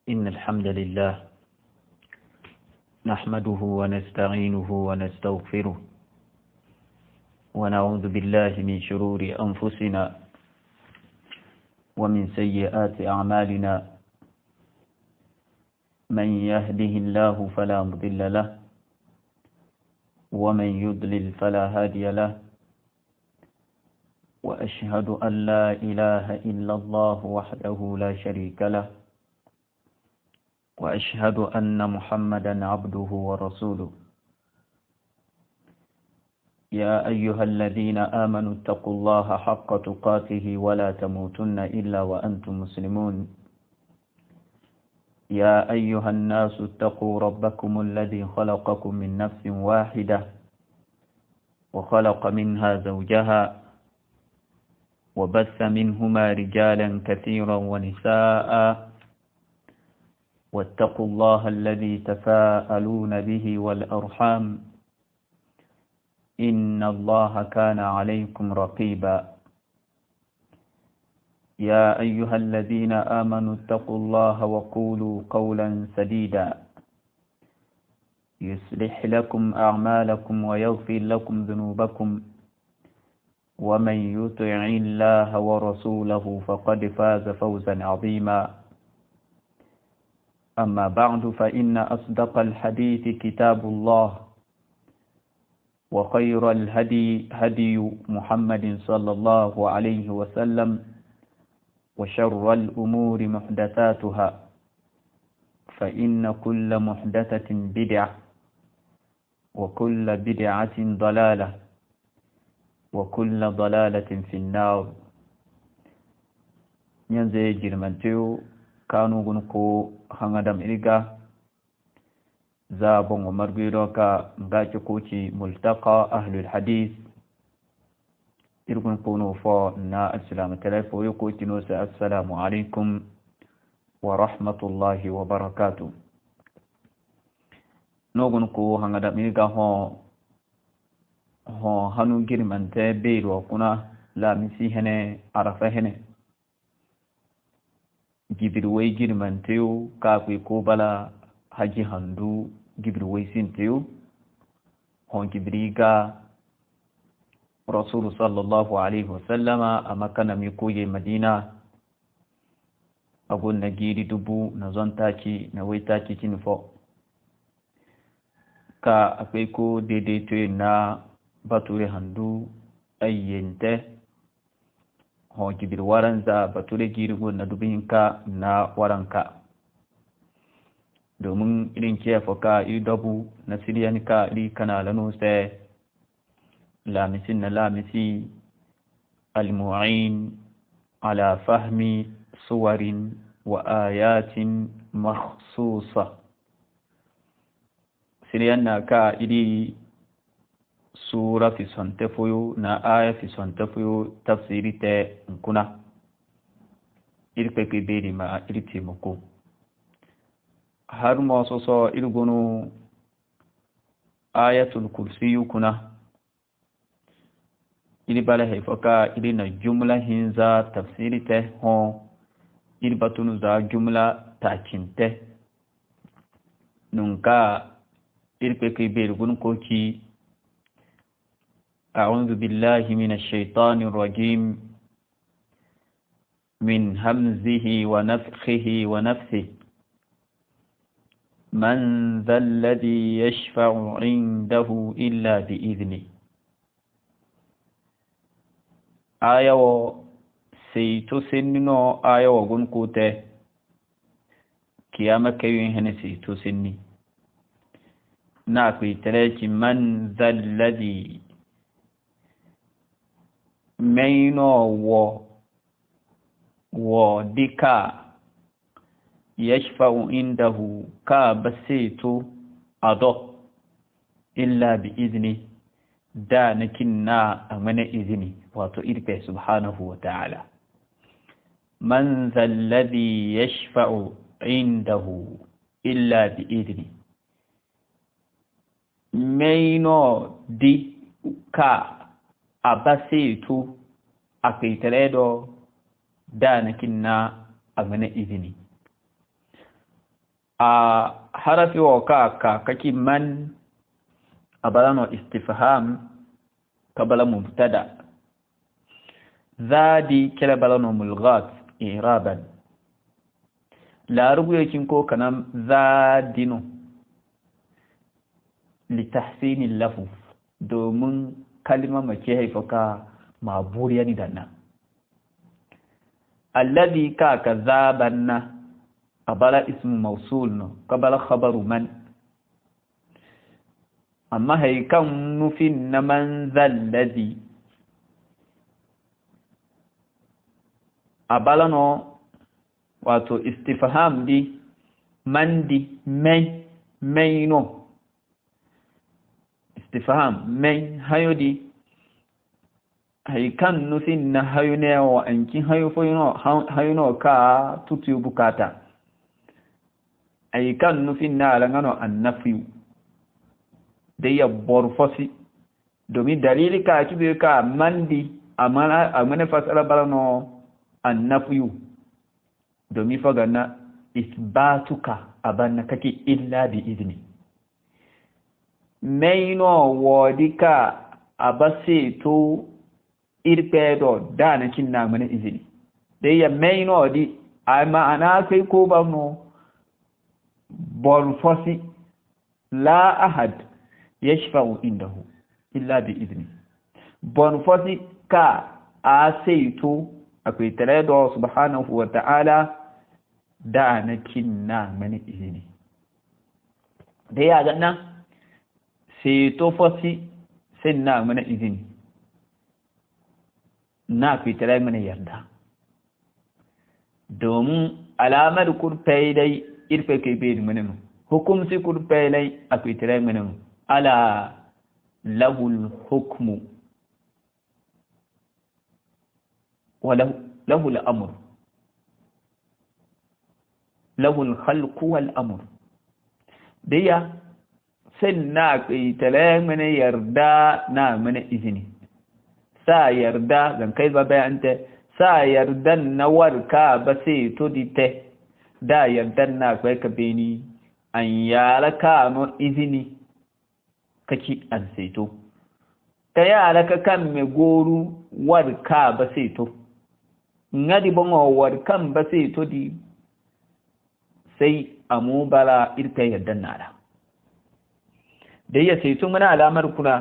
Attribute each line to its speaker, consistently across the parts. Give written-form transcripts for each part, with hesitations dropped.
Speaker 1: إن الحمد لله نحمده ونستعينه ونستغفره ونعوذ بالله من شرور أنفسنا ومن سيئات أعمالنا من يهده الله فلا مضل له ومن يضلل فلا هادي له وأشهد أن لا إله إلا الله وحده لا شريك له وأشهد أن محمدا عبده ورسوله يا أيها الذين آمنوا اتقوا الله حق تقاته ولا تموتن إلا وأنتم مسلمون يا أيها الناس اتقوا ربكم الذي خلقكم من نفس واحدة وخلق منها زوجها وبث منهما رجالا كثيرا ونساء واتقوا الله الذي تساءلون به والأرحام إن الله كان عليكم رقيبا يا أيها الذين آمنوا اتقوا الله وقولوا قولا سديدا يصلح لكم أعمالكم ويغفر لكم ذنوبكم ومن يطع الله ورسوله فقد فاز فوزا عظيما أما بعد فإن أصدق الحديث كتاب الله وخير الهدي هدي محمد صلى الله عليه وسلم وشر الأمور محدثاتها فإن كل محدثة بدعة وكل بدعة ضلالة وكل ضلالة في النار ينزي جرمانتيو كانوا غنكو هنغدام إلغا زابون ومرغيروكا مغاچو كوشي ملتقى أهل الحديث إلغن كونو فو نا السلام تلافو يكوشي نوسى السلام عليكم ورحمة الله وبركاته نوغنكو هنغدام إلغا هو هنو جرمانتي بيرو كنا لا مسيحني عرفهني gibirwai girmanteyo kakwe ko bala haji handu gibirwai sinteyo hon gibiriga rasulu sallallahu alaihi wasallama a makana mai koye madina agun na giri dubu na zon taki na wai taki cinifo ka akwai ko daidaito na bature handu ayyente hon gibir waranza bature girgo na dubinka na waranka domin irin kefoka idabu na siriyanka iri kana lano sai lamisin na lamisi almu'in ala fahmi suwarin wa ayatin makhsusa siriyan na ka iri sura fi sontefuyo na aya fi sontefuyo tafsiri te nkuna irpeke beri ma irti muku har mo so irgunu ayatul kursiyu kuna ili bala hefaka ili na jumla hinza tafsiri te ho ili batunu za jumla takinte nunka irpeke beri gun koki أعوذ بالله من الشيطان الرجيم من همزه ونفخه ونفثه من ذا الذي يشفع عنده إلا بإذنه آية سيتو سننو آية وغن كوته كياما كيوين هنا سيتو سنني ناكوي تلاك من ذا الذي maino wo dika yashfa'u indahu ka basitu ado illa bi izni da nakinna amana izni wato irbe subhanahu wa ta'ala man zalladhi yashfa'u indahu illa bi izni maino di ka abasitu akaitaledo danakinna amana izini harafi wa ka kaki man abalano istifham kabala mubtada zadi kala balano mulghat i'raban la rubuyakin ko kanam zadino litahsin al-lafz domin kalma mace haifaka maburiya ni danna alladhi ka kazabanna qabala ismu mawsul no qabala khabaru man amma haykan nufin na man zalladhi abala no wato istifham di man di mai no istifham mai hayodi haykan nufin na hayune wa ankin hayuno ka tutu bukata haykan nufin na alangano annafiyu da ya borfosi domin dalili ka kibe ka mandi amana fasara balano annafiyu domin fagana isbatuka abanna kake illa bi izni maino wodika abase to irpedo dana kinna mana izini dai ya maino di amma ana kai ko ba no borfosi la ahad yashfa'u indahu illa bi izni borfosi ka aseito akwai tare da subhanahu wa ta'ala dana kinna mana izini dai ya ganna sai to fosi sai na mana izini na fitare mana yarda domin alamar kurfai dai irfe kai bai mana hukumsi kurfai dai a fitare mana ala lahul hukmu wa lahul amr lahul khalqu wal amr daya sai na fitare mana yarda na mana izini sa yarda zan kai ba bayanta sa yardan na warka ba sai to dite da yardan na kai ka beni an yara ka no izini kaki an saito ta yara ka kan me goru warka ba sai to ngadi bongo warkan ba sai to di sai amubala irka yardan nara da ya saito mana alamar kula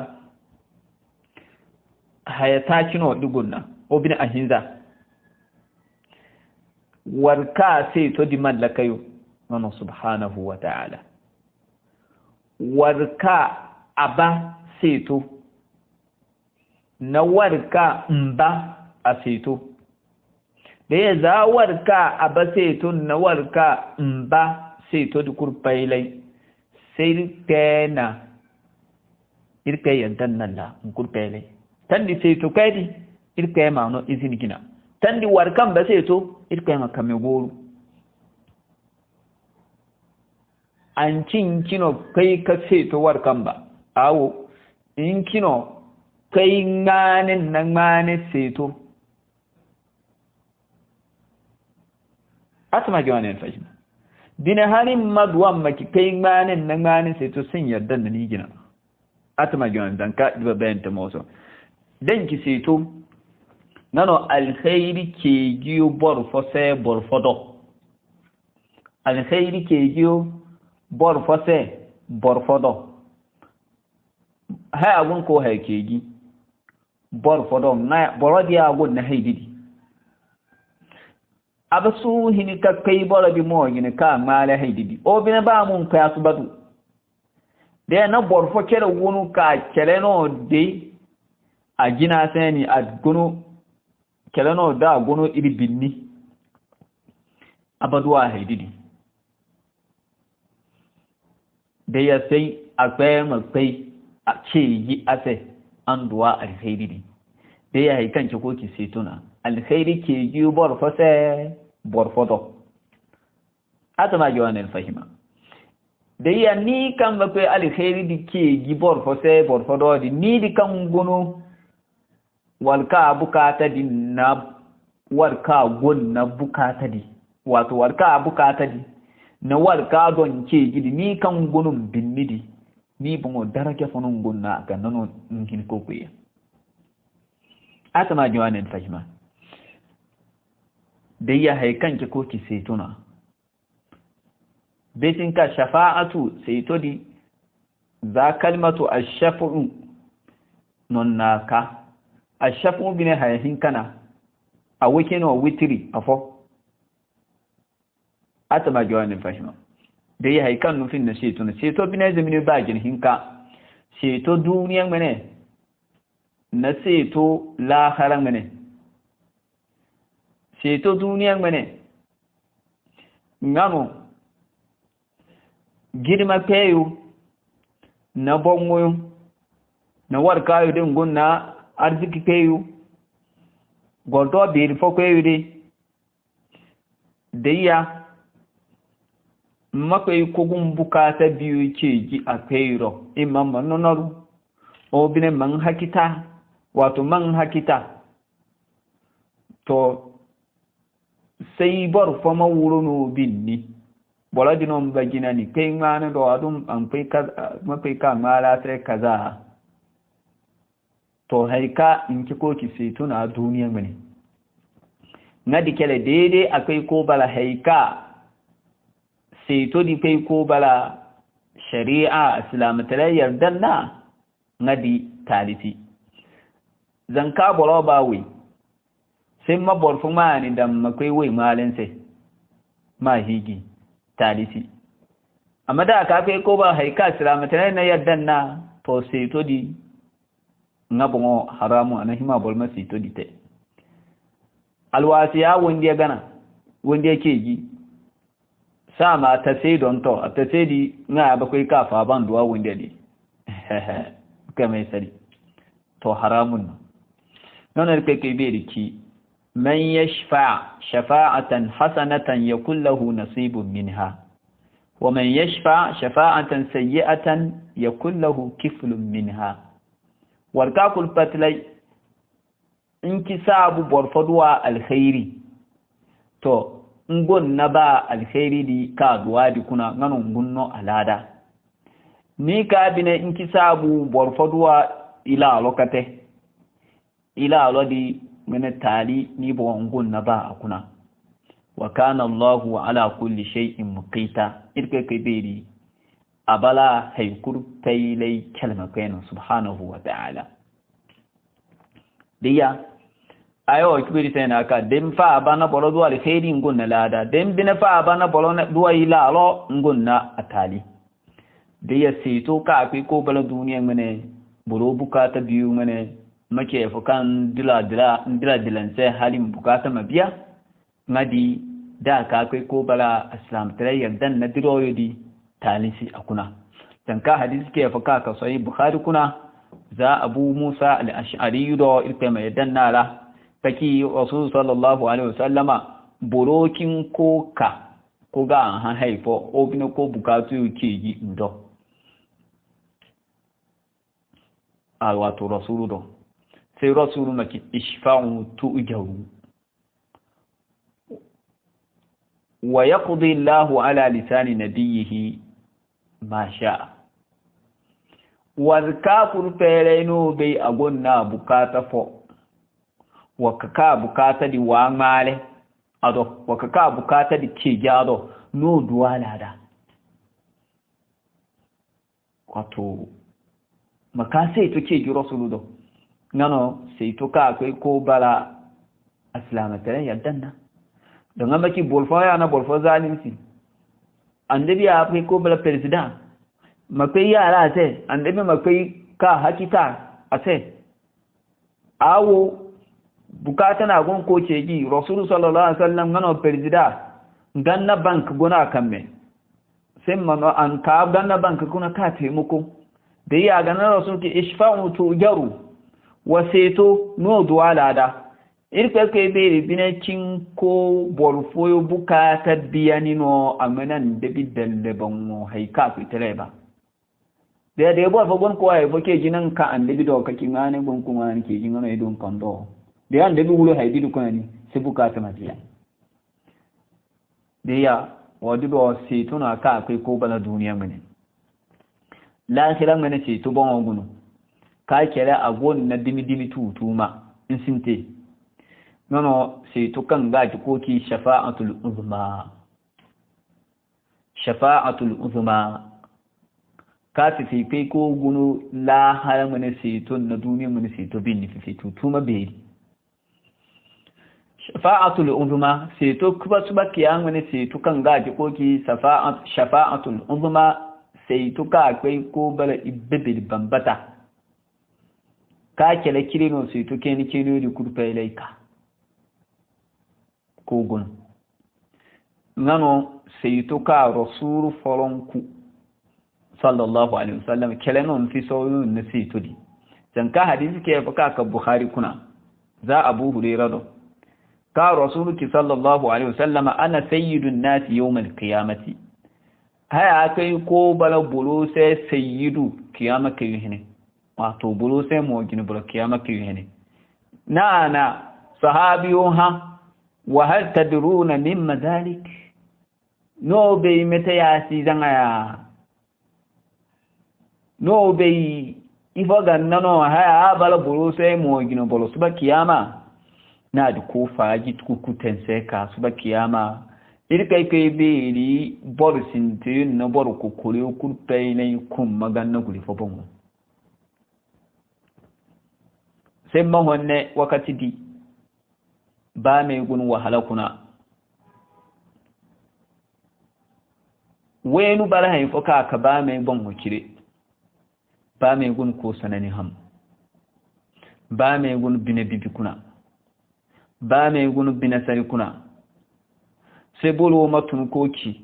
Speaker 1: hayata kino dugunna obin ahinza warka sai to di mallakayo nono subhanahu wa ta'ala warka aba sai to na warka mba a sai to da ya za warka aba sai to na warka mba sai to di kurpailai sai tena irkai yantan nan la kurpailai tandi sai to kaidi irkai ma no izini gina tandi warkan ba sai to irkai ma kame goro an cin kino kai ka sai to warkan ba awo in kino kai nganin nan mane sai to asma gwanin fahim dina halin madwan maki kai nganin nan mane sai to sun yarda da ni gina atma gwanin dan ka diba bayan ta mawso dan ki seto nano alkhairi ke giyo borfose borfodo alkhairi ke giyo borfose borfodo ha agun ko ha ke gi borfodo na borodi agun na haididi abasu hini ka kai borodi mo gine ka mala haididi o bina ba mun ka asubadu de na borfo kere wonu ka kere no de a gina sani a gono kelano da gono iri binni abaduwa haididi da ya sai a bayan mafi a ce yi ase an duwa alhaididi da ya haikan ki koki sai tuna alhaidi ke yi borfose borfodo atama ji wani fahima da ya ni kan mafi alhaidi ke yi borfose borfodo di ni di kan gono walka bukata di na warka gon na bukata di wato warka bukata di na war ka don ke gidi ni kan gunun binnidi ni bungo darake fonun gunna ga nano hin ko kuya atama jawanin fahima dai ya haikan ki ko ki setuna betin ka shafa'atu seto di za kalmatu ash-shaf'u non naka ash-shaf'u bine hayin kana a wike no witri afo atama jawanin fahima da ya haikan nufin na seto bine zamini bagin hinka seto duniyan mene na seto laharan mene seto duniyan mene ngano girma peyu na bongoyo na warkayo din gunna arziki peyu gordo bir fo peyu di deya makwai kogun bukata biyu ce ji a peiro imam manonoru o bine man hakita wato man hakita to sai bar fama wuro no binni bola dinon bagina ni kai ngana do adum an kai ka makai ka mala sai kaza to haika in ki ko ki sai tuna duniya mene ngadi kele dede akai ko bala haika sai to di kai ko bala shari'a islamatare yardan na ngadi taliti zanka bolo bawi sai mabor fuma ni da makai wai malin sai ma higi taliti amma da ka kai ko ba haika islamatare na yardan na to sai to di ngabongo haramu anahima bolma sai to di te alwasiya wanda gana wanda yake gi sama ta sai don to ta sai di na ba kai kafa ban duwa wanda di kamar sari to haramun non kai kai be riki man yashfa shafa'atan hasanatan yakul lahu nasibun minha wa man yashfa shafa'atan sayyi'atan yakul lahu kiflun minha warka kul patlai inki sabu borfodwa alkhairi to ngon naba alkhairi di ka duwa di kuna ngano ngunno alada ni ka bine inki sabu borfodwa ila lokate ila lodi mena tali ni bo ngun naba akuna wa kana Allahu ala kulli shay'in muqita irke kai beri abala haykur taylay kalma kaina subhanahu wa ta'ala diya ayo kibiri tena ka dem fa bana bolo do alkhairi ngun na lada dem bina fa bana bolo na duwa ila lo ngun na atali diya sito ka akwai ko bala duniya mene buro bukata biyu mene make fukan dilan sai halin bukata mabiya ngadi da ka akwai ko bala islam tarayyar dan na diroyo di talisi akuna dan ka hadisi ke fuka ka sai bukhari kuna za abu musa al-ash'ari do irpe mai dan nala taki rasul sallallahu alaihi wasallama borokin koka ko ga an haifo obin ko bukatu ke yi ndo wato rasulu do sai rasulu maki ishfa'u tu'jaru wa yaqdi Allahu ala lisani nabiyhi ma sha'a warka kurfereno bai agonna bukata fo wakaka bukata di wangale ado wakaka bukata di kijado no duwala da wato maka sai to ke jiro suludo ngano sai to ka akwai ko bala aslamata yaddanna don amma ki bolfa ya na bolfa zalimsi annabi ya akwai ko bala president makai yara sai annabi makai ka hakita ase awo bukata na gon ko ceji rasul sallallahu alaihi wasallam ngano president ganna bank gona kamme sai mano an ka ganna bank kuna ka taimako da ya ganin rasul ki ishfa'u tujaru waseto no duwala da irka ke be binacin ko borfoyo bukata biyani no amanan da bidan da banwo haika fitare ba da yabo fa gon ko ay boke jinan ka an da bido ka kingane gon kuma an ke jingano idon kando da yan da bi wulo haydi du ko ni se bukata mabiya da ya wadi do seetu na ka kai ko bala duniya mene lahira mene seetu bon gunu ka kere agon na dimi tutuma in sinte nono seetu kan gaji ko ki shafa'atul uzma ka fi kai ko gunu lahira mene seetu na duniya mene seetu bin ni fi tutuma be shafa'atul uzma seetu kuba suba kiyan mene seetu kan gaji ko ki shafa'atul uzma seetu ka kai ko bala ibbe bambata ka kele kirino seetu keni di kurpe ilaika ko gun ngano seetu ka rasul folonku sallallahu alaihi wasallam kele non fi sawun na seetu di dan ka hadisi ke fa ka bukhari kuna za abu hurairah do ka rasuluki sallallahu alaihi wasallam ana sayyidun nasi yawm alqiyamati haya kai ko bala bulu sai sayyidu kiyama kai hene wato bulu sai mu gini bulu kiyama kai hene na sahabiyo ha wa hal tadruna mimma dhalik no be meta ya si zanga no be ifoga nano haya bala bulu sai mu gini bulu suba kiyama na da ko faji kukutense ka suba kiyama irkai kai beri bor sinti na bor kokore kurpai ne kun maganna guri fobon sai mahonne wakati di ba mai gun wahala kuna wenu bara haifo ka ba mai ban hukire ba mai gun ko sanani ham ba mai gun bine bibi kuna ba mai gun bine sari kuna sai bolo matun koki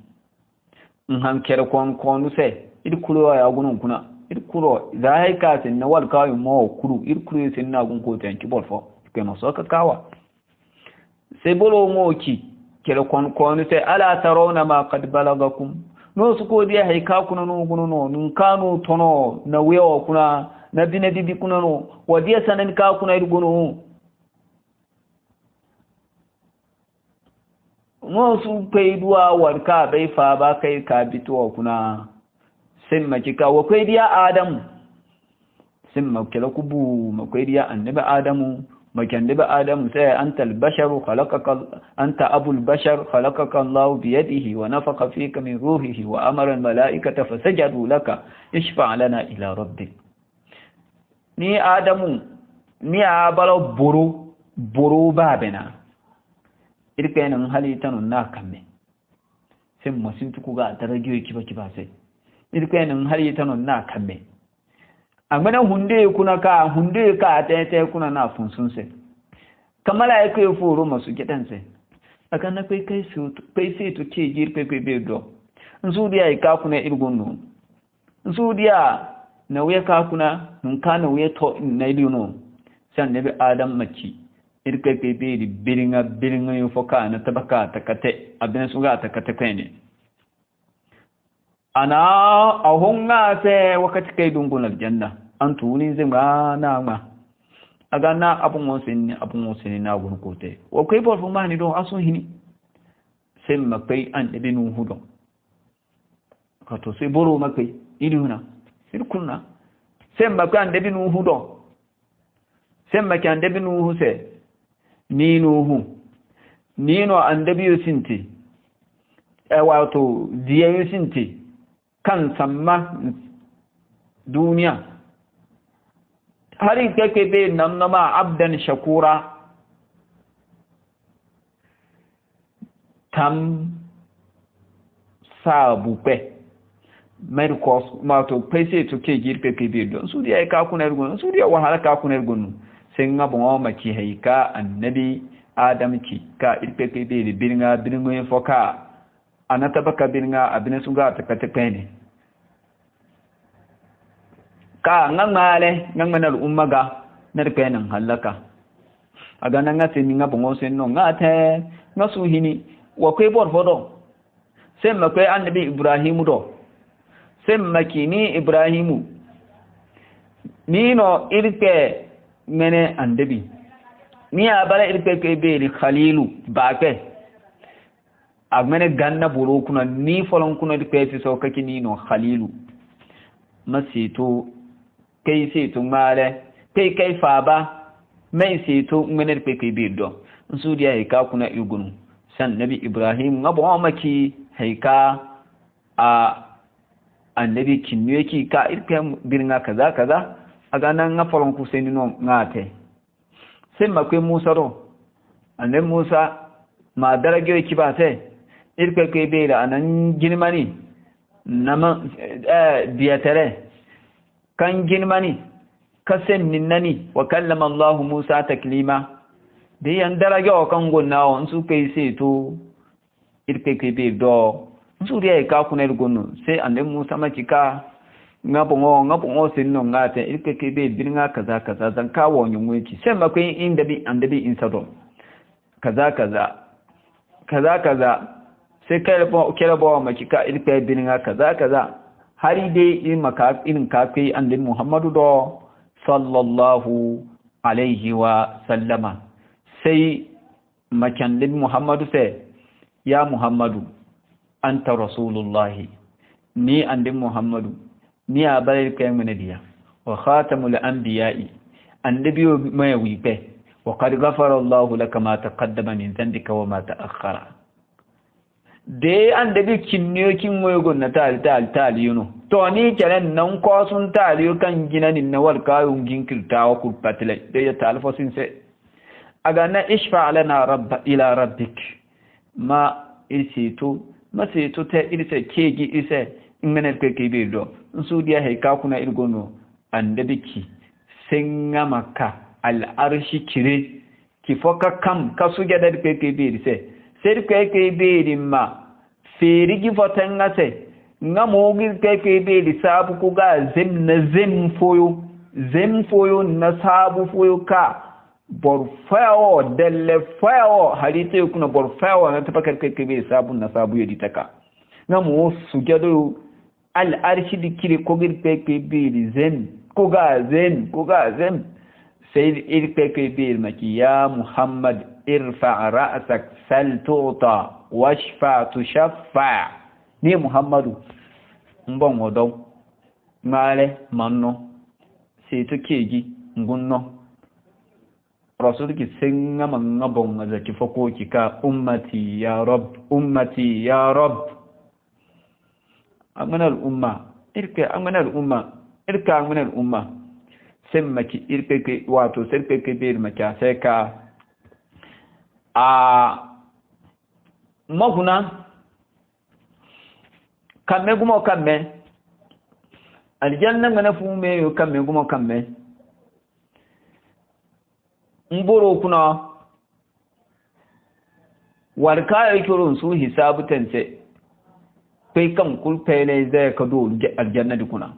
Speaker 1: in hankere konu sai irkuro ya gunun kuna irkuro za haika sin na wal kawo mo kuru irkuro sin na gun ko tanki bolfo kai maso ka kawa sai bolo moki kere konu sai ala tarawna ma qad balagakum no su ko dia haika kuna no gunu no nun kanu tono na wewa kuna na bine bibi kuna no wadiya sanan ka kuna irgunu su kai duwa warka bai fa ba kai ka bituwa kuna sin makika wa kai diya adamu sin makila kubu makai diya annabi adamu makannabi adamu sai anta albasharu khalaqaka anta abul bashar khalaqaka Allah bi yadihi wa nafaqa fika min ruhihi wa amara al malaikata fasajadu laka ishfa' lana ila rabbik ni adamu ni abalo buru babena irpenan halitanun na kamme sai masu tuku ga darajoyi kiba sai irpenan halitanun na kamme amana hunde kuna ka hunde ka ta kuna na funsun sai kamala ya kai furo masu gidan sai aka na kai sai to ce jir kai be do nsu dia ka kuna irgonu nsu dia na wuya ka kuna nun kana wuya to na iluno san nabi adam maci irkai kai be biringa yin foka na tabaka takate abin su ga takate kai ne ana ahunga sai wakati kai dungun aljanna an tuni zai ma aga na abun wasin na gun kote wa kai bol fuma ni do asun hini sai makai an ibinu hudo ka to sai boro makai iduna sirkunna sai makai an ibinu hudo sai makai an ibinu huse nino andabiyo sinti wato diyayo sinti kan samma duniya hari kake be namnama abdan shakura tam sabupe merkos mato pese to ke girpe ke be don su dia ka kuna ergon su dia wahala ka kuna ergon sen ngabo ma ki hayka annabi adam ki ka irpe ke be birnga foka anata baka birnga abine sunga takate pene ka ngangana umma ga nar penan halaka aga nanga sen ngabo sen no ngate ngasu hini wa kwe bor fodo sem ma kwe annabi ibrahim do sem makini ibrahimu nino irpe mene andabi ni abara irpe ke be khalilu baake agmene ganna buru kuna ni folon kuna di pesi so kakini no khalilu masito kai sito male kai faba mai sito ngene pe kai bido nsudi ya ka kuna igunu san nabi ibrahim ngabo maki haika a annabi kinne ki ka irke birnga kaza aga nan nga folon ku senino ngate sai makwe musa ro annabi musa ma darage ki ba sai irke kai bela anan girmani nama diyatere kan girmani kasen ninnani wa kallama Allah Musa taklima da yan darage o kan gonna on su kai sai to irke kai be do su riya ka kuna irgonu sai annabi Musa makika ngabongo sinno ngate irke kai be birnga kaza zan kawo nyunweki sai makwai inda bi andabi insado kaza sai kira bawa makika irka birnga kaza hari dai irin kakai annabi Muhammadu do sallallahu alaihi wa sallama sai makandin Muhammadu sai ya Muhammadu anta rasulullahi ni annabi Muhammadu ni abar kai manadiya wa khatamul anbiya'i annabi mai wipe wa qad ghafara Allahu laka ma taqaddama min dhanbika wa ma ta'akhkhara de annabi kinniyokin moygon na tal yuno to ni kelen nan ko sun taliyo kan ginanin na wal kayun ginkirtawa ku patle de ya talfosin se aga na ishfa lana ila rabbik ma isitu masito te ilse kegi ise ingane ke be do su dia hay ka kuna irgono andabiki senga makka al arshi kire ki foka kam kasu gada ke be ise ser ke be rimma feri gi fotanga se ngamo gi ke be di sabu ku ga zem foyo na sabu foyo ka bor fawo delle fawo halite kuna bor fawo na tafakar ke be sabu na sabu yedi taka ngamo sujado al arshi dikire ko gir pepe bi zen ko ga zen sayyid il pepe bi maki ya muhammad irfa ra'sak sal tu'ta washfa tushaffa ni muhammadu mbon odon male manno sai to keji ngunno rasul ki senga manga bon za ki foko ki ka ummati ya rab amana al-umma irka semma ki irke wato serke ke bir maka sai ka a maguna kamme gumo kamme aljanna ngana fume yo kamme gumo kamme mboro kuna warka yake su hisabu tanse kai kan kulpe ne zai ka do aljanna dukuna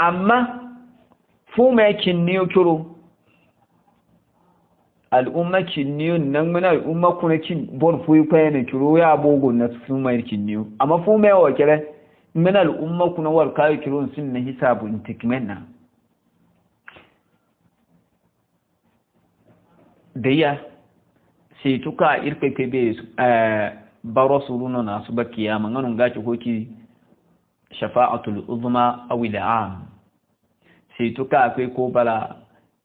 Speaker 1: amma fume kinniyo kiro al'umma kinniyo nan muna al'umma kuna kin bor fuyi kai ne kiro ya bogo na fume kinniyo amma fume wa kire min al'umma kuna war kai kiro sun na hisabu intikmenna daya sai tuka irke kebe baro suruna na su ba kiyama nganun gaci koki shafa'atul uzma aw al'am sai to ka akwai ko bala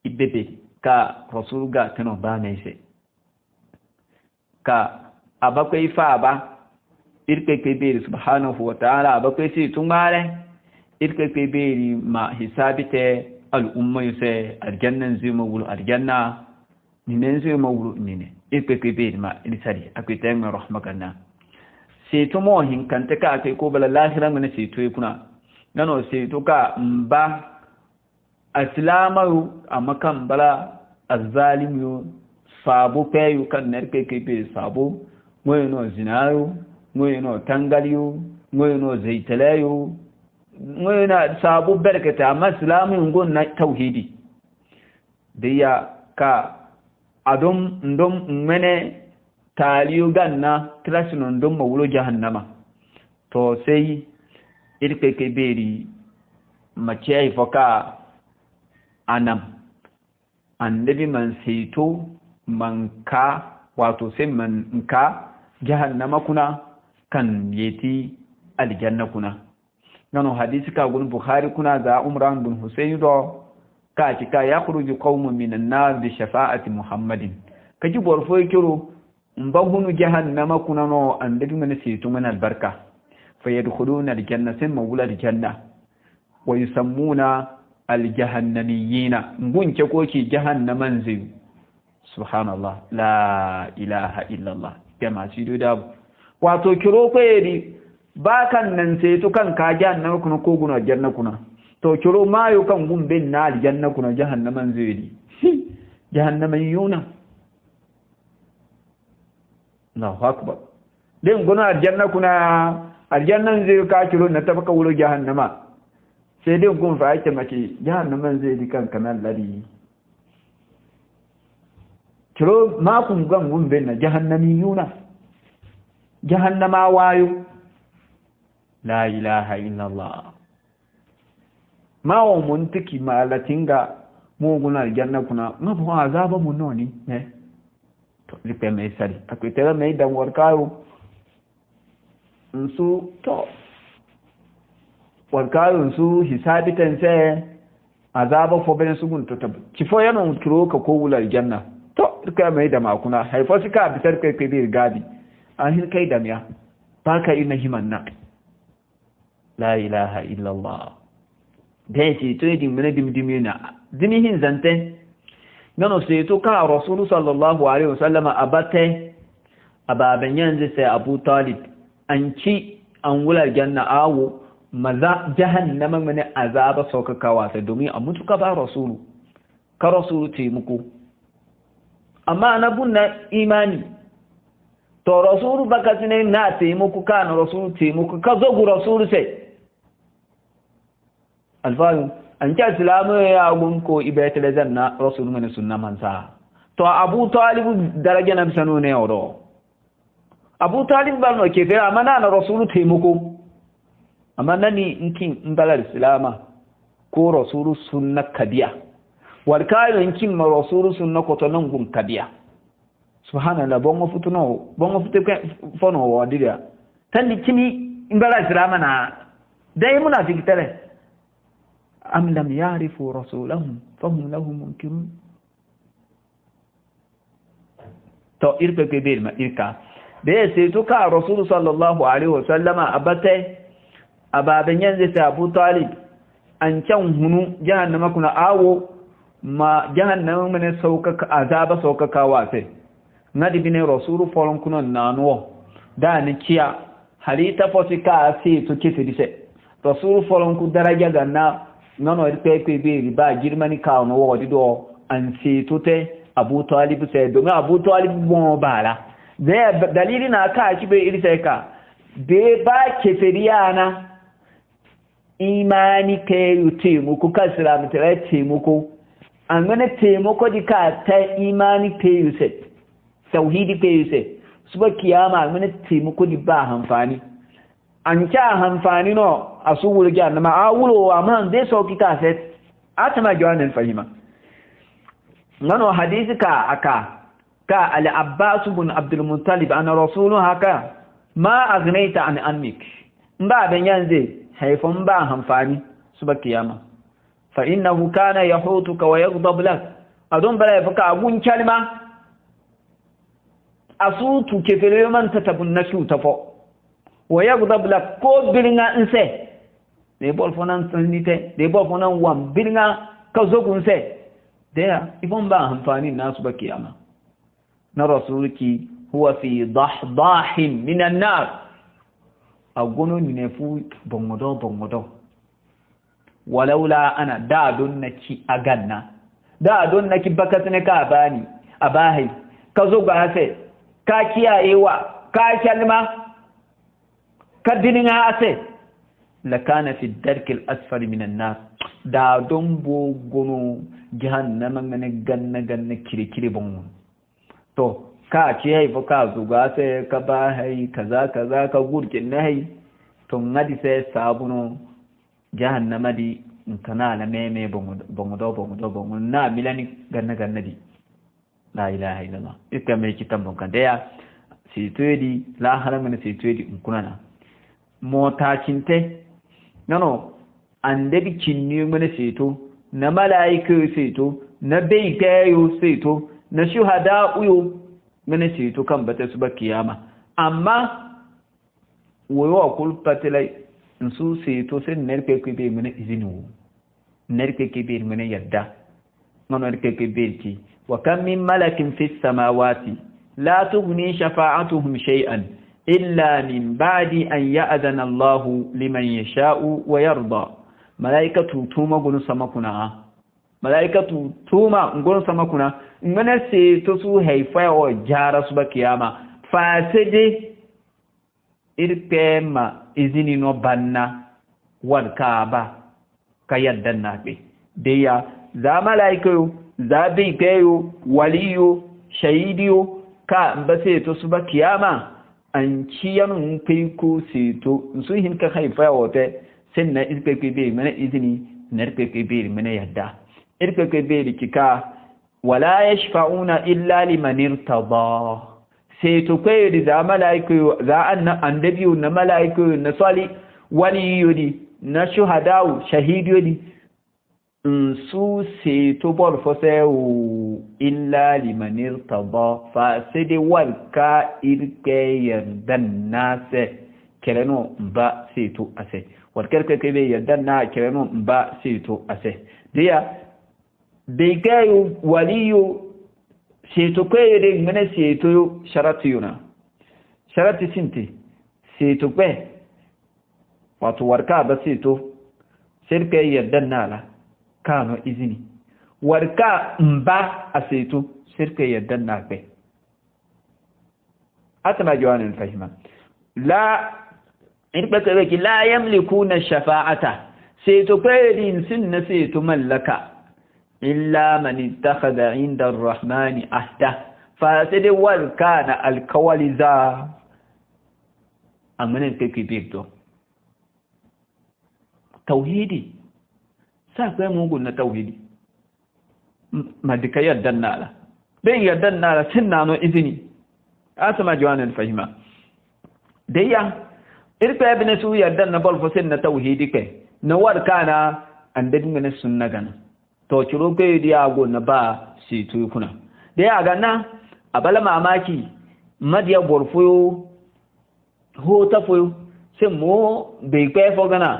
Speaker 1: ibebe ka rasul ga tano ba ne sai ka abakwai fa ba irke kebe subhanahu wa ta'ala abakwai sai tun mare irke kebe ma hisabite al'umma sai aljannan zai mawul aljanna ninen zai mawul nine irke kebe ma ilisari akwai tayin rahmakanna sai to mo hin kan ta ka kai ko bala lahira ngane sai to kuna nano sai to ka mba aslamaru amakan bala azzalimu sabo payu kan nerke kebe sabo moyno zinayo moyno tangaliyo moyno zaitalayo moyno sabo barkata amma islamu ngon na tauhidi diya ka adom ndom mene taliyu ganna trasino ndom mawulo jahannama to sai irke keberi mace foka anam annabi man seito man ka wato sai man nka jahannama kuna kan yeti aljanna kuna nano hadisi ka gun bukhari kuna za umran bin husayn do ka kika yakhruju qaumun minan nar bi shafa'ati muhammadin kaji borfo kiro mbahunu jahannama kuna no andabi man situ man albarka fayadkhuluna aljanna thumma wula aljanna wa yusammuna aljahannamiyina ngunke koki jahannaman zai subhanallah la ilaha illallah jama'a shi da wato kiro ko yedi bakan nan sai to kan ka jahannama kuna ko guna janna kuna to kiro mayo kan gumbin na aljanna kuna jahannaman zai di jahannamayuna Allahu akbar den guna aljanna kuna aljannan zai ka kiro na tafaka wulo jahannama sai dai gun fa yake mace jahannaman zai di kan kanan lari kiro ma kun gan gumbin na jahannamiyuna jahannama wayo la ilaha illallah ma wa muntiki malatinga muguna aljanna kuna mabu azaba mun noni to lipe mai sari akwai tare mai dan warkayo nsu to warkayo nsu hisabitan sai azaba fo ben su gun to tab kifo yana kiro ka ko wula aljanna to lipe mai da makuna haifo suka bitar kai kai bi gadi an kai da miya baka ina himanna la ilaha illallah dai ce to yidin mana dimdimina dimihin zante nano sai to ka rasulu sallallahu alaihi wasallama abate ababan yanzu sai Abu Talib an ci an wula janna awo maza jahannama mana azaba saukakawa sai domin a mutuka ba rasulu ka rasulu ce muku amma na bunna imani to rasulu baka tine na ce muku kana rasulu ce muku ka zo gu rasulu sai alfayu an ce islamu ya gun ko ibaitul zanna rasulu min sunna mansa to Abu Talib daraja na sanu ne oro Abu Talib ba no ke fe amana na rasulu taimako amma nani inkin imbalar islama ko rasulu sunna kadiya wal kayo inkin ma rasulu sunna ko to nan gun kadiya subhanallah bongo futuno fono wadiria tandi kimi imbalar islama na dai muna fikitare am lam ya'rifu rasulahum fahum lahu munkirun to irbe ke bir ma irka da sai to ka rasul sallallahu alaihi wasallama abate ababen yanzu ta Abu Talib an can hunu jahannama kuna awo ma jahannama mene saukaka azaba saukakawa sai ngadi bine rasulu folon kuna nanwo da ni kiya halita fosika sai to kifidise rasulu folon ku daraja ganna nono irpe be riba girmani ka no wodi do an se tote Abu Talib sai domin Abu Talib bon bala da dalili na ka ki be iri sai ka be ba kefiriyana imani ke yuti muku ka islam tare muku an gane taimako di ka ta imani ke yuse tauhidi ke yuse suba kiyama an gane taimako di ba hanfani an kya hanfani no asu wulga annama awulo amma dai sauki ka set atama jawanin fahima ngano hadisi ka al-Abbas ibn Abdul Muttalib ana rasulu haka ma agnaita an ammik mba ben yanze haifan ba hanfani suba kiyama fa innahu kana yahutuka wa yaghdab lak adon bara faka agun kalma asutu kefere man tatabun nashu tafo wa yaghdab lak ko bilinga inse de bol fonan sanite de bol fonan wam bilinga ka zogun se da ibon ba hanfani nasu ba kiyama na rasulki huwa fi dahdahin minan nar agono ne fu bongodo walaula ana da don naki aganna da don naki bakatne ka bani abahi ka zo ga sai ka kiyayewa ka kalma ka dininga ase lakana fi dark al-asfal min an-nar da don bogono jahannama ngane ganna kirikiri bongo to ka ce hai fa ka zuga sai ka ba hai kaza ka gurkin nahi to ngadi sai sabuno jahannama di kana la meme bongo na milani ganna di la ilaha illallah ika mai kitabun kan da ya sitoyedi la haramene sitoyedi kunana mota cinte nano ande bi cinni mene sito na malaika sito na bai kayo sito na shuhada uyo mene sito kan bata su ba kiyama amma woyo akul patilai nsu sito sen nerke ko be mene izinu nerke ke be mene yadda nano nerke ke be ci wa kam min malakin fis samawati la tughni shafa'atuhum shay'an illa min ba'di an ya'dhana Allahu liman yasha'u wa yarda malaikatu tuma gunu sama kuna malaikatu tuma gunu sama kuna ngana se to su haifa o jara su ba kiyama fa seje irpema izini no banna wal kaaba kayaddan nabe deya za malaikayo za bi kayo waliyo shahidiyo ka mbase to su ba kiyama an ciyan ko seto su hin ka haifa wote sen na irpeke be mana izini na irpeke be mana yadda irpeke be kika wala yashfa'una illa liman irtada seto kai da za malaiku za annabiyu na malaiku na sali waliyudi na shuhadau shahidudi su seto bor foseu illa liman irtada fa sidi wal ka irke yardan nase keleno ba seto ase wal kerke ke be yardan na keleno ba seto ase dia be gayu waliyu seto kwere mene seto sharati yuna sharati sinti seto kwe wato warka ba seto sirke yardan nala kano izini warka mba asetu sirke yaddan na kai atama jawanin fahima la in baka waki la yamlikuna shafa'ata setu kwaidin sin na setu mallaka illa man ittakhadha 'inda ar-rahmani ahda fa sai warka na alkawaliza amanin kake bigdo tauhidi sa kai mugun na tauhidi madika yaddan nala ben yaddan nala sinnano izini asama jawanan fahima dayya irfa ibn su yaddan na balfo sinna tauhidi kai na warkana andin ngane sunna gana to ciro kai dia go na ba si tu kuna daya ganna abala mamaki madiya borfo ho ta fo sai mo be kai fo gana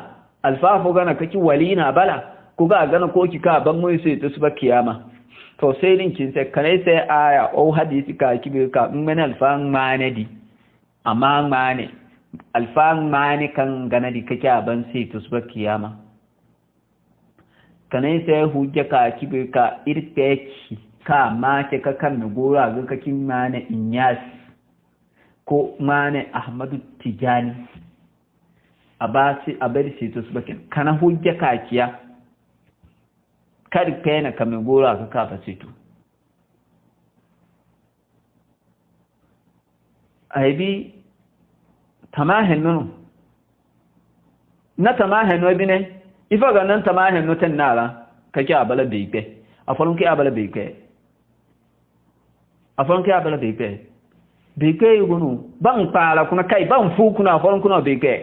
Speaker 1: alfa fo gana kaki walina bala ko ga gana ko kika ban mu sai ta suba kiyama to sai din kin sai kanai sai aya o hadisi ka kibe ka men alfan manadi amma mane alfan mane kan gana di kake ban sai ta suba kiyama kanai sai hujja ka kibe ka irteki ka ma ke ka kan gora ga kakin mane inyas ko mane ahmadu tijani abasi abari sai ta suba kana hujja ka kiya kar kaina kamin gora ka kafa sito aibi tamahen no na tamahen no bine ifa ga nan tamahen no tan nara kake abala beipe afalun ke abala beipe afalun ke abala beipe beipe yugunu ban pala kuna kai ban fu kuna afalun kuna beipe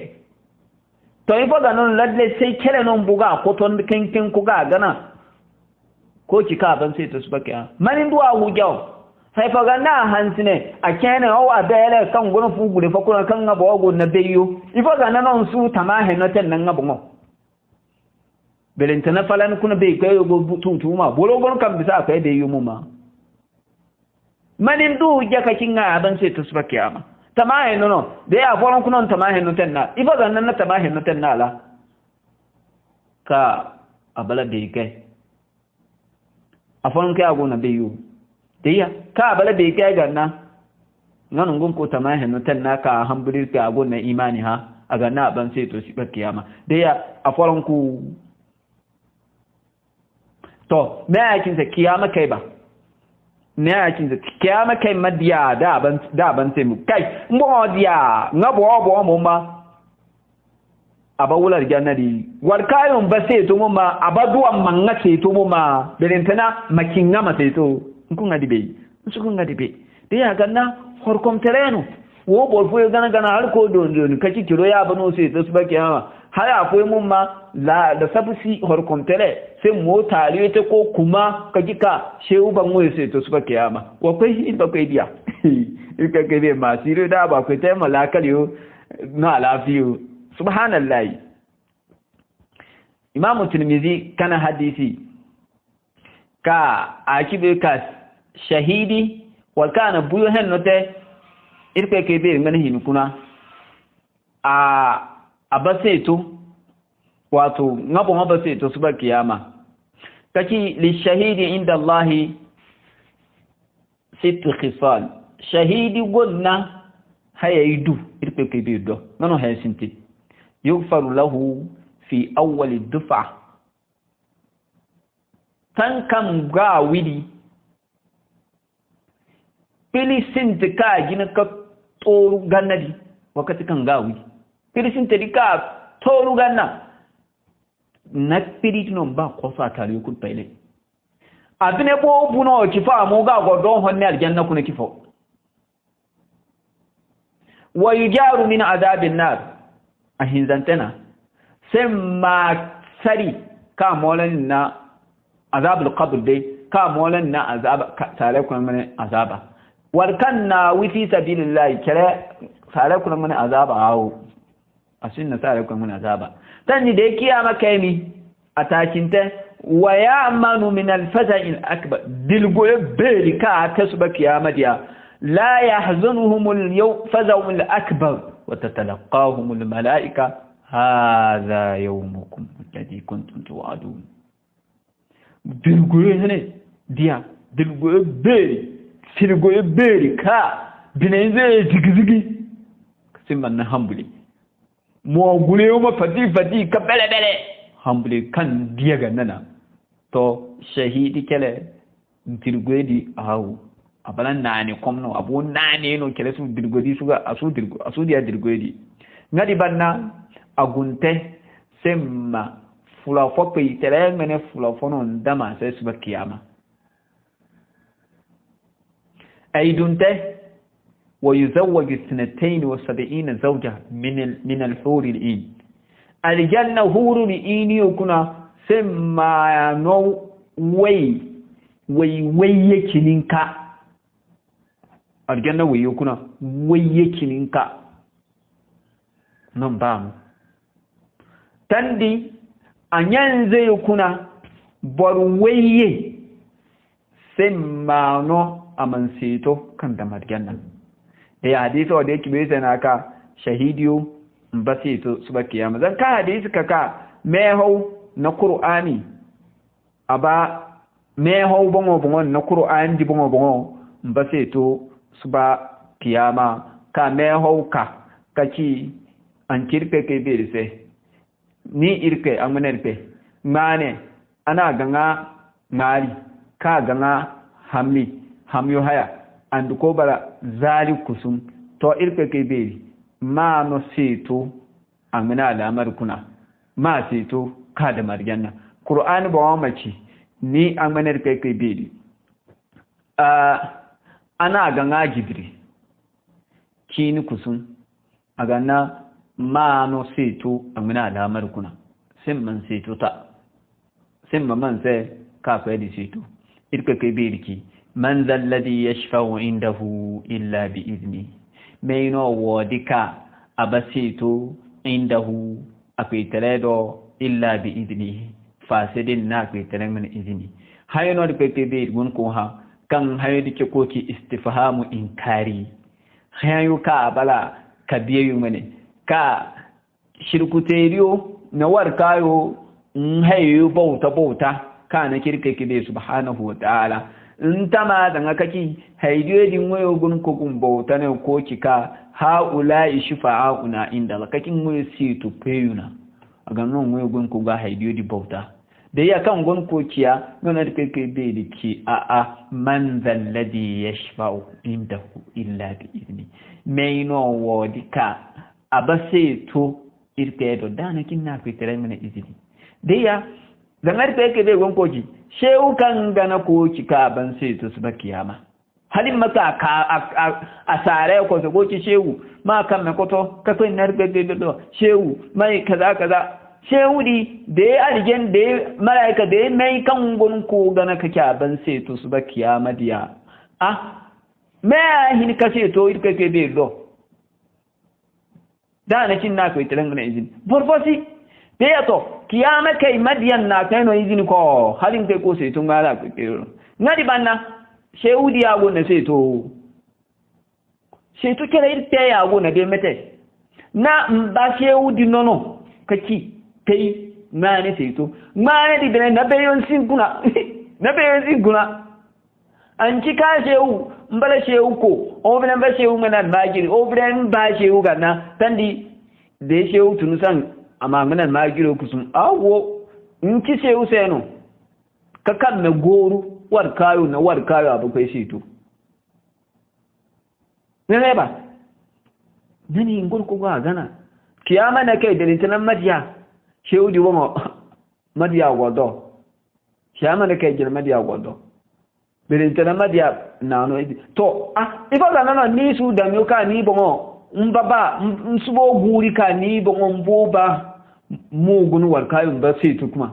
Speaker 1: to ifa ga nan ladle sai kele non buga ko ton kinkin ku ga gana ko kika ban sai to subaka manin duwa hujaw sai fa ga na hansine a kenan o abele kan gona fu gure fa kuna kan ngabo ogo na beyo ifo ga nan su tamahe no ten nan ngabo mo belentana falan kuna be kayo go tutuma bolo gon kan bisa kai beyo mu ma manin du jaka kinga ban sai to subaka ma tamahe no de ya bolon kuna tamahe no ten na ifo ga nan na tamahe no ten na la ka abala be kai afon kai ago na beyo deya ka bala be kai ganna nan ngun ko tamahe no tan naka hambulir ka ago na imani ha aga na ban sai to shi kiyama deya afon ku to me yakin sa kiyama kai ba me yakin sa kiyama kai madiya da ban sai mu kai mbo dia ngabo mo ma abawular jannadi war kayon ba sai to mumma abaduwan manga sai to mumma berentana makinga ma sai to kun ngadi be su kun ga dibe da ya ganna horkom tereno wo bol fu gana gana har ko don kaci kiro ya bano sai to su ba kiyama har akwai mun ma da sabusi horkom tele sai mota ta ko kuma kajika shehu ban mu sai to su ba kiyama wa kai in ba kai dia ika kai be ma sire da ba kai tai malakal yo na lafiyo subhanallahi. Imam Tirmidhi kana hadisi ka akibe ka shahidi wal kana buyo hen note irpe ke be ngani hin kuna a baseto wato ngabo baseto suba kiyama kaki li shahidi inda Allah sit khisal shahidi gonna hayidu irpe ke be do nano hayasinti yughfaru lahu fi awwal dufa tan kam ga widi pilisin ka gina ka toru gannadi wakati kan ga widi pilisin ka toru ganna na pirit non ba ko sa tare ku pele abine bo buno kifa mo ga godon honne aljanna kuna kifo wa yujaru min adabin nar ahinzantena semma sari ka molan na azabul qabr dai ka molan na azaba tare kuma mana azaba warkan na wifi sabilillah kare tare kuma mana azaba hawo asin na tare kuma mana azaba tanni da kiyama kai mi atakinta wa ya'manu min al-faza'i al-akbar dilgo berika tasba kiyama dia la yahzunuhum al-faza'u al-akbar wa tatalaqahum al-mala'ika hadha yawmukum alladhi kuntum tu'adun dilgoye ne dia dilgoye beri ka binenze zigizigi simman na hambuli mo gule ma fati ka bele hambuli kan dia ganana to shahidi kele dilgoye di awu abalan nani komno abu nani no kele su dilgodi su ga asu dia dilgoye di ngadi banna agunte semma fula fope tere mene fula fono ndama sai su kiyama aidunte wa yuzawwaju 72 zawja min al-hur al-in aljanna hurul in yukuna semma no way yakininka aljanna way yukuna way yakininka nan ba mu tandi anyan zai kuna borweye semmano amansito kan da marjanna ya hadisi wanda yake bai sana ka shahidiyo mbasito suba kiyama zan ka hadisi kaka meho na qur'ani aba meho bongo na qur'ani di bongo mbasito suba kiyama ka meho ka kaci an kirpe ke birse ni irke amunarpe mane ana ganga ngari ka ganga hamyo haya andu ko bara zali kusum to irke ke beri ma no seto amina alamar kuna ma seto ka da marjanna qur'ani ba wa mace ni amanar ke beri ana ganga jibri kini kusum agana ma no seto amina alamar kuna simman seto ta simman man sai ka fa di seto irka kai birki man zalladhi yashfa'u indahu illa bi idni mayno wodika abaseto indahu akwai taledo illa bi idni fasidin na akwai tare min izini hayno da kai be gun ko ha kan hayo dike ko ki istifhamu inkari hayo ka bala kabiyu mane ka shirkuteriyo na warkayo hayo bauta kana kirke kibe subhanahu wa ta'ala ntama danga kaki haidiyo din wayo gun ko gun bauta ne ko kika haula ishfa'una inda kakin wayo situ peyuna aga non wayo gun ko ga haidiyo di bauta da ya kan gun ko kiya non da kake be di ki a man zal ladhi yashfa'u indahu illa bi idni mayno wodika abase to irkedo dana kinna ko tere mena izini da ya zangar ta yake bai gonkoki shehu kan gana ko kika ban sai to su ba kiyama halin maka a sare ko so goki shehu ma kan me koto ka to nar bebe do shehu mai kaza kaza shehu di da algen da malaika da mai kan gun ko gana kake ban sai to su ba kiyama diya me hin ka sai to irke ke be do da na kin na ko itilan na izin borfosi da ya to kiyama kai madiyan na kai no izin ko halin kai ko sai to ngala ko ke ngadi banna shehu di yago na sai to kere irte yago na de mete na mba shehu di nono kaki kai mane sai to mane di bene na beyon singuna na beyon singuna an ci ka shehu mbala shehu ko o bene ba shehu mana magiri o bene ba shehu gana tandi de shehu tunusan amma mana magiro kusum awo in ci shehu sai no kakan me goru war kayo abu kai shi to ne ba dani ngol ko ga gana kiyama na kai da lintanan madiya shehu di womo madiya godo kiyama na kai gir madiya godo da lintanan madiya na no to ifo ga nana ni su da mi ka ni bomo mbaba nsubo guri ka ni bomo mboba mugun war kayo ba sai to kuma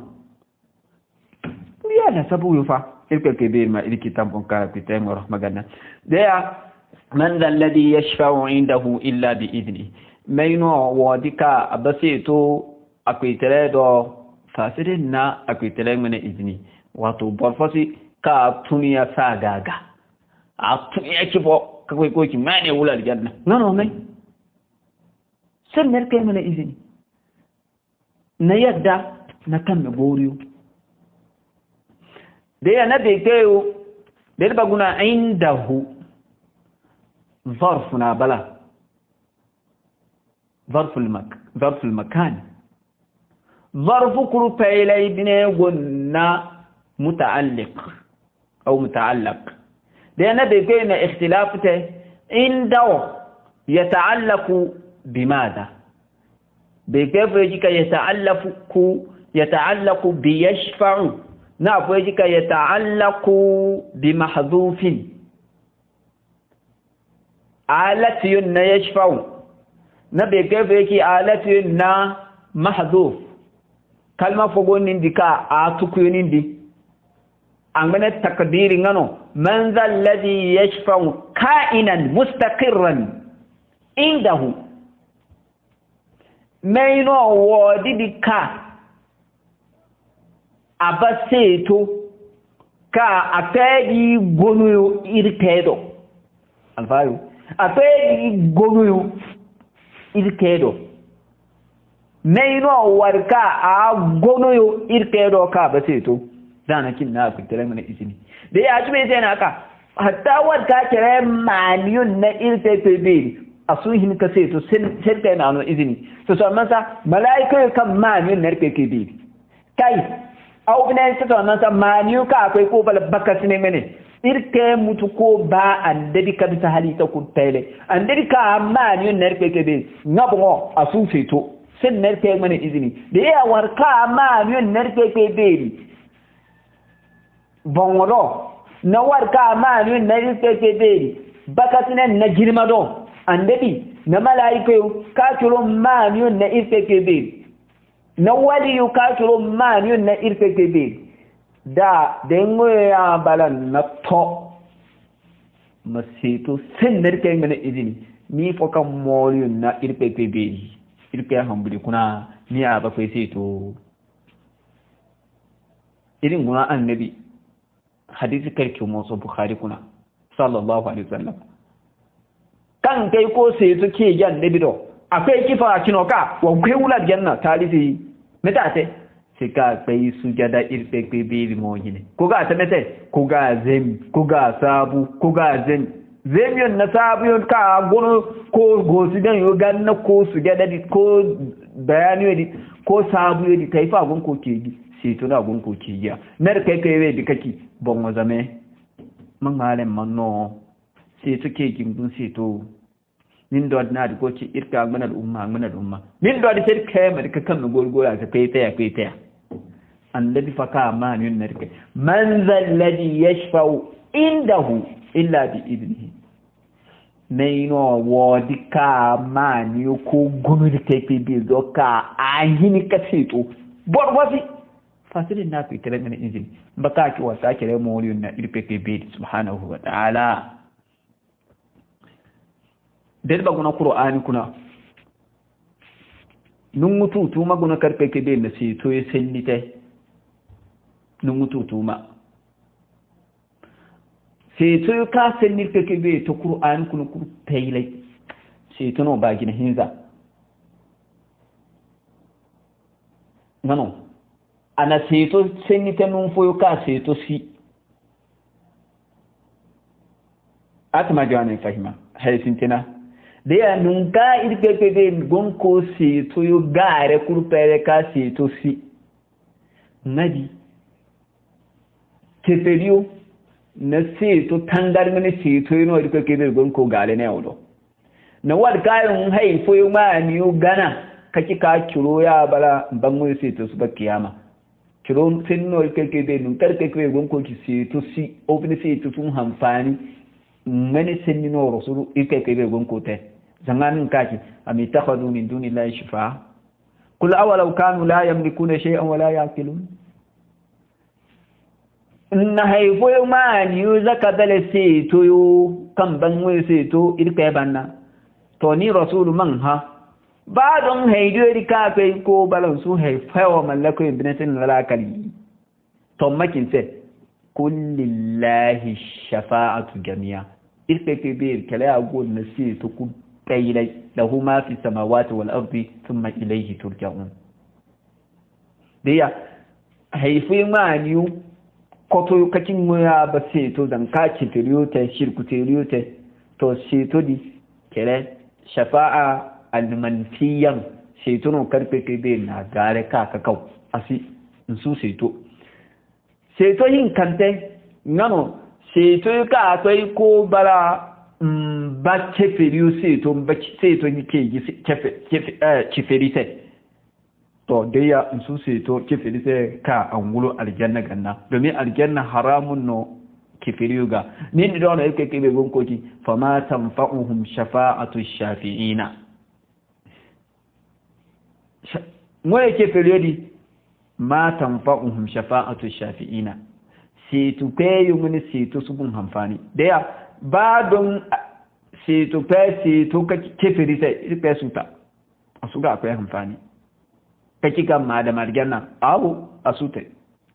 Speaker 1: ya da sabu yufa ilka kebir ma ilki tampon kara kitai mo rahmagana daya man dha alladhi yashfa'u 'indahu illa bi idni mayno wadika abasito akwitare do fasirin na akwitare mana izini wato borfosi ka tuniya sagaga a tuniya kibo kai ko ki mane wula aljanna no mai sannar kai mana izini na yadda na kan me goriyo da ya nabe kayo da ya baguna indahu zarfuna bala zarful makan zarfu kurfailai bine gunna muta'alliq aw muta'allaq da ya nabe kayo na ikhtilafta indahu yata'allaqu bimada bai kayo jika yata'allaqu bi yashfa'u na akwai jika ya ta'allaku bi mahdhufin alatiyun na yashfa'u na bai kafa yake alatiyun na mahdhuf kalma fogonin dika a tukuyonin di an gane takdirin gano man zalladhi yashfa'u ka'inan mustaqirran indahu maino wodi dika abaseto ka atedi gonuyo irkedo alfayo atedi gonuyo irkedo neino warka a gonuyo irkedo ka baseto dana kin na fitare mana izini da ya ji sai na ka hatta warka kire maniyun na irkedo be asuhin ka seto sai kai na no izini to so masa malaika kan maniyun na irkedo be kai au bina ta to nan sa maniyu ka akwai ko bal bakas ne mene irke mutu ko ba andadi ka bisa halita ku tele andadi ka maniyu nar ke be ngabo asu feto sen nar ke mene izini da ya warka maniyu nar ke be bonwolo na warka maniyu nar ke be bakas ne na girma do andadi na malaika ka turo maniyu na irke ke be na wali yu katuro man yu na irfeke be da dengo ya balan na to masito sen nerke ngene izini ni foka moli na irfeke be irke hambuli kuna ni aba fe sito irin guna annabi hadisi karki mu so bukhari kuna sallallahu alaihi wasallam kan kai ko sai to ke yan nabi do akwai kifa kinoka wa kai wula janna tarihi metate sika kai sujada irfeke be mo yine ko ga ta mete ko ga zem ko ga sabu ko ga zen zemiyon na sabu yon ka gono ko gosidan yo ganna ko sujada di ko bayani di ko sabu di taifa gon ko keji sai to na gon ko keji nar kai we di kaki bon wazame man malen manno sai to keji dun sai to min do na di ko ci irka manal umma min do di sai kai ma ka kan gorgora ka kai taya annabi faka ma nin narke man zal ladhi yashfa'u indahu illa bi idnihi naino wodi ka mani ko gunu de tepe bi doka ahini ka seto borwasi fasiri na ku tere ngene izini mbaka ki wata kere moriyon na irpepe bi subhanahu wa ta'ala del baguna qur'ani kuna nungu tutuma guna karpeke be na seto ye sennite nungu tutuma seto ka sennir peke be to qur'ani kuna ku taylay seto no bagina hinza ngano ana seto sennite nun foyo ka seto si atma jani fahima hay sintina de ya nun ka irpepe be gon ko seto yo gare kurpere ka seto si ngadi kefeliyo na seto tangar ngane seto yo no irpepe be gon ko gale ne odo na wad kayon hay foyo ma ni yo gana kaki ka kiro ya bala bango seto su ba kiyama kiro sinno irpepe be nun karpe be gon ko ki seto si obni seto sun hamfani ngane senni no rasulu irpepe be gon ko te زمان كاكي أم اتخذوا من دون الله شفاعة قل أولو كانوا لا يملكون شيئا ولا يعقلون إن هيفو ما نيوزك دلسيتو يو كم بنويسيتو إلكيبانا توني رسول منها بعضهم هيدو إلكاكي كو بلنسو هيفو من لكو ابنتين للاكالي تومكين سي قل لله الشفاعة جميعا إلكيكي بير كلا أقول نسيتو كل إليه له ما في السماوات والأرض ثم إليه ترجعون ديا هيفي ما نيو كتو كتين ميا بسيتو زنكا تريوته شرك تريوته تو سيتو دي كلا شفاعة المنفيا سيتو نو كربك بينا غاركا كاكاو أسي نسو سيتو هين كنتي نانو سيتو كاكاي كو بلا ba ceferiyo seto ni keji ceferise to dai ya su seto ceferise ka angulo aljanna ganna domin aljanna haramun no keferiyo ga ni da wannan yake kebe gonkoki fama tanfa'uhum shafa'atu shafi'ina mo yake keferiyo di ma tanfa'uhum shafa'atu shafi'ina seto peyo mun seto su bun hamfani da ya ba don seto ka kefiri sai irpe suta asuga akwai amfani kake kan ma da marjanna abu asute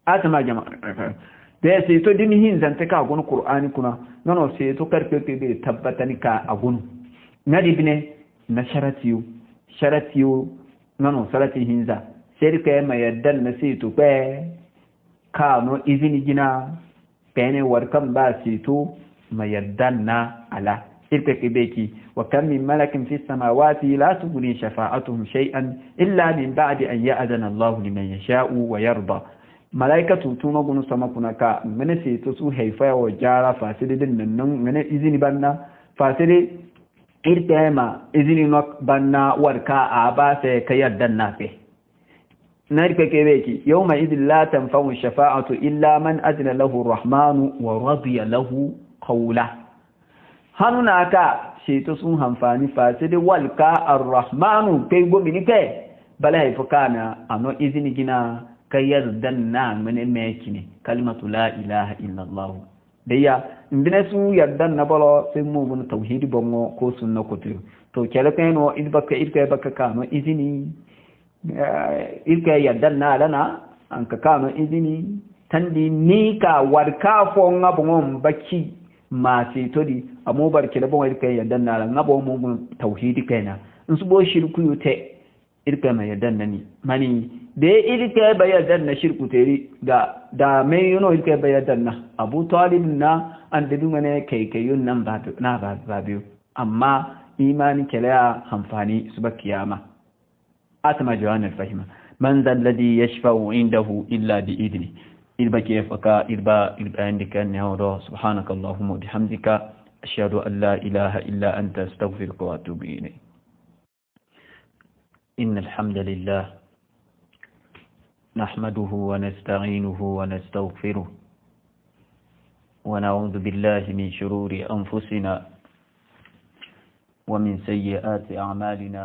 Speaker 1: atama jama'a da seto din hin zanta ka gon qur'ani kuna nono seto karfe be tabbatani ka agun nadi bine na sharatiyo nono sarati hinza sai ka mai yaddan na seto pe ka no izini gina pene warkan ba seto mayaddanna ala irpeke beki wa kam min malakin fis samawati la tughni shafa'atuhum shay'an illa min ba'di an ya'dana Allahu liman yasha'u wa yarda malaikatu tuma gunu sama kunaka mene se to su haifa wa jara fasidin nan mene izini banna fasidi irtema izini nok banna warka aba sai kayaddanna fe narpeke beki yawma idhil la tanfa'u shafa'atu illa man adna lahu ar-rahmanu wa radiya lahu qawla hanuna ka sheto sun hamfani fasidi walka ar-rahmanu kai gomini kai bala haifu kana ano izini gina kai yardanna mene mekine kalimatu la ilaha illa allah daya indine su yardanna balo sai mu gun tauhidi bongo ko sunna ko to kele keno idbaka baka kano izini ilka yardanna lana an ka kano izini tandi ni ka warka fo ngabon baki ma se todi amo barke da bon irka yaddan na ngabo mu tauhidi kaina in su bo shirku yote irka mai yaddan nani mani de irka ba yaddan na shirku teri da mai yuno irka ba yaddan na Abu Talib na an da dunga ne kai yun nan ba biyu amma imani kala hamfani su ba kiyama atama jawanal fahima man zal ladhi yashfa'u indahu illa bi idni إلبا كيفك إلبا عندك أنه سبحانك اللهم وبحمدك أشهد أن لا إله إلا أنت أستغفرك وأتوب إليك إن الحمد لله نحمده ونستعينه ونستغفره ونعوذ بالله من شرور أنفسنا ومن سيئات أعمالنا